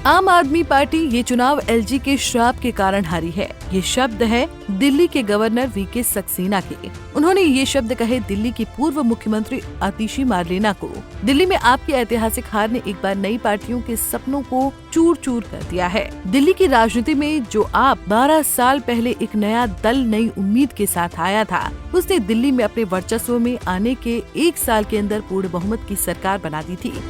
आम आदमी पार्टी ये चुनाव एलजी के श्राप के कारण हारी है। ये शब्द है दिल्ली के गवर्नर वीके सक्सेना के। उन्होंने ये शब्द कहे दिल्ली की पूर्व मुख्यमंत्री आतिशी मार्लेना को। दिल्ली में आपकी ऐतिहासिक हार ने एक बार नई पार्टियों के सपनों को चूर चूर कर दिया है। दिल्ली की राजनीति में जो आप 12 साल पहले एक नया दल नई उम्मीद के साथ आया था, उसने दिल्ली में अपने वर्चस्व में आने के 1 साल के अंदर पूर्ण बहुमत की सरकार बना दी थी।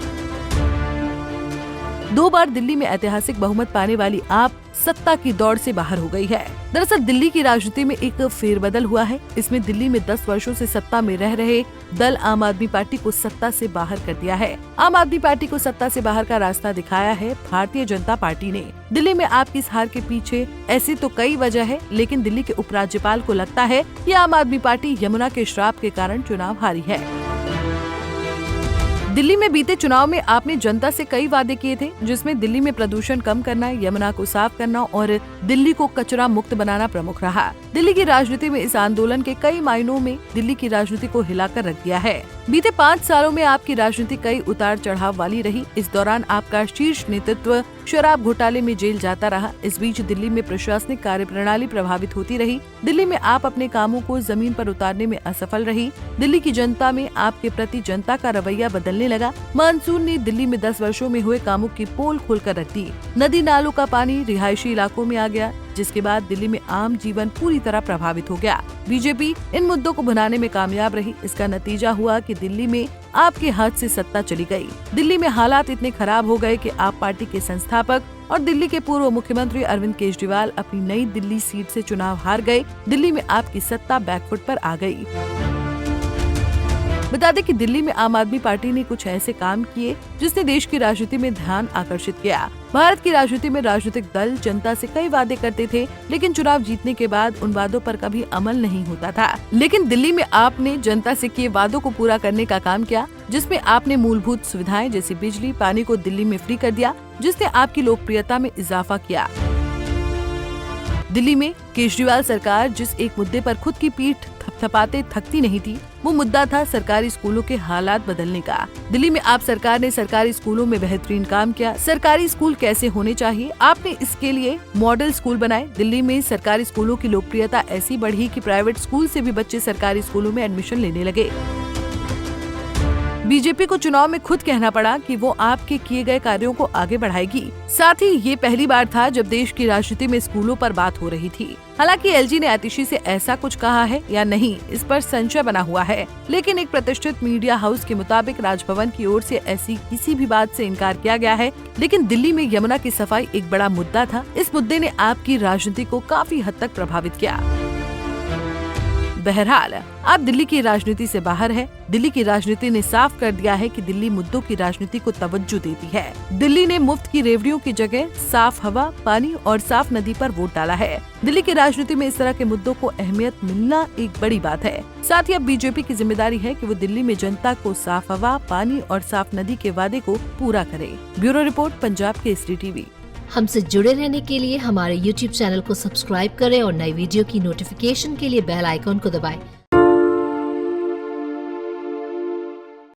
2 बार दिल्ली में ऐतिहासिक बहुमत पाने वाली आप सत्ता की दौड़ से बाहर हो गई है। दरअसल दिल्ली की राजनीति में एक फेरबदल हुआ है। इसमें दिल्ली में 10 वर्षों से सत्ता में रह रहे दल आम आदमी पार्टी को सत्ता से बाहर कर दिया है। आम आदमी पार्टी को सत्ता से बाहर का रास्ता दिखाया है भारतीय जनता पार्टी ने। दिल्ली में आपकी इस हार के पीछे ऐसी तो कई वजह है, लेकिन दिल्ली के उपराज्यपाल को लगता है कि आम आदमी पार्टी यमुना के श्राप के कारण चुनाव हारी है। दिल्ली में बीते चुनाव में आपने जनता से कई वादे किए थे, जिसमें दिल्ली में प्रदूषण कम करना, यमुना को साफ करना और दिल्ली को कचरा मुक्त बनाना प्रमुख रहा। दिल्ली की राजनीति में इस आंदोलन के कई मायनों में दिल्ली की राजनीति को हिलाकर रख दिया है। बीते 5 सालों में आपकी राजनीति कई उतार चढ़ाव वाली रही। इस दौरान आपका शीर्ष नेतृत्व शराब घोटाले में जेल जाता रहा। इस बीच दिल्ली में प्रशासनिक कार्यप्रणाली प्रभावित होती रही। दिल्ली में आप अपने कामों को जमीन पर उतारने में असफल रही। दिल्ली की जनता में आपके प्रति जनता का रवैया बदलने लगा। मानसून ने दिल्ली में 10 वर्षों में हुए कामों की पोल खोलकर रख दी। नदी नालों का पानी रिहायशी इलाकों में आ गया, जिसके बाद दिल्ली में आम जीवन पूरी तरह प्रभावित हो गया। बीजेपी इन मुद्दों को भुनाने में कामयाब रही। इसका नतीजा हुआ कि दिल्ली में आपके हाथ से सत्ता चली गई। दिल्ली में हालात इतने खराब हो गए कि आप पार्टी के संस्थापक और दिल्ली के पूर्व मुख्यमंत्री अरविंद केजरीवाल अपनी नई दिल्ली सीट से चुनाव हार गए। दिल्ली में आपकी सत्ता बैकफुट पर आ गई। बता दें कि दिल्ली में आम आदमी पार्टी ने कुछ ऐसे काम किए जिसने देश की राजनीति में ध्यान आकर्षित किया। भारत की राजनीति में राजनीतिक दल जनता से कई वादे करते थे, लेकिन चुनाव जीतने के बाद उन वादों पर कभी अमल नहीं होता था। लेकिन दिल्ली में आपने जनता से किए वादों को पूरा करने का काम किया, जिसमें आपने मूलभूत सुविधाएं जैसे बिजली, पानी को दिल्ली में फ्री कर दिया, जिसने आपकी लोकप्रियता में इजाफा किया। दिल्ली में केजरीवाल सरकार जिस एक मुद्दे पर खुद की पीठ थपथपाते थकती नहीं थी, वो मुद्दा था सरकारी स्कूलों के हालात बदलने का। दिल्ली में आप सरकार ने सरकारी स्कूलों में बेहतरीन काम किया। सरकारी स्कूल कैसे होने चाहिए, आपने इसके लिए मॉडल स्कूल बनाए। दिल्ली में सरकारी स्कूलों की लोकप्रियता ऐसी बढ़ी कि प्राइवेट स्कूल से भी बच्चे सरकारी स्कूलों में एडमिशन लेने लगे। बीजेपी को चुनाव में खुद कहना पड़ा कि वो आपके किए गए कार्यों को आगे बढ़ाएगी। साथ ही ये पहली बार था जब देश की राजनीति में स्कूलों पर बात हो रही थी। हालांकि एलजी ने आतिशी से ऐसा कुछ कहा है या नहीं, इस पर संशय बना हुआ है। लेकिन एक प्रतिष्ठित मीडिया हाउस के मुताबिक राजभवन की ओर से ऐसी किसी भी बात से इनकार किया गया है। लेकिन दिल्ली में यमुना की सफाई एक बड़ा मुद्दा था। इस मुद्दे ने आपकी राजनीति को काफी हद तक प्रभावित किया। बहरहाल आप दिल्ली की राजनीति से बाहर है। दिल्ली की राजनीति ने साफ कर दिया है कि दिल्ली मुद्दों की राजनीति को तवज्जो देती है। दिल्ली ने मुफ्त की रेवड़ियों की जगह साफ हवा, पानी और साफ नदी पर वोट डाला है। दिल्ली की राजनीति में इस तरह के मुद्दों को अहमियत मिलना एक बड़ी बात है। साथ ही अब बीजेपी की जिम्मेदारी है कि वो दिल्ली में जनता को साफ हवा, पानी और साफ नदी के वादे को पूरा करे। Bureau report, Punjab Kesari TV. हमसे जुड़े रहने के लिए हमारे YouTube चैनल को सब्सक्राइब करें और नई वीडियो की नोटिफिकेशन के लिए बेल आइकॉन को दबाएं।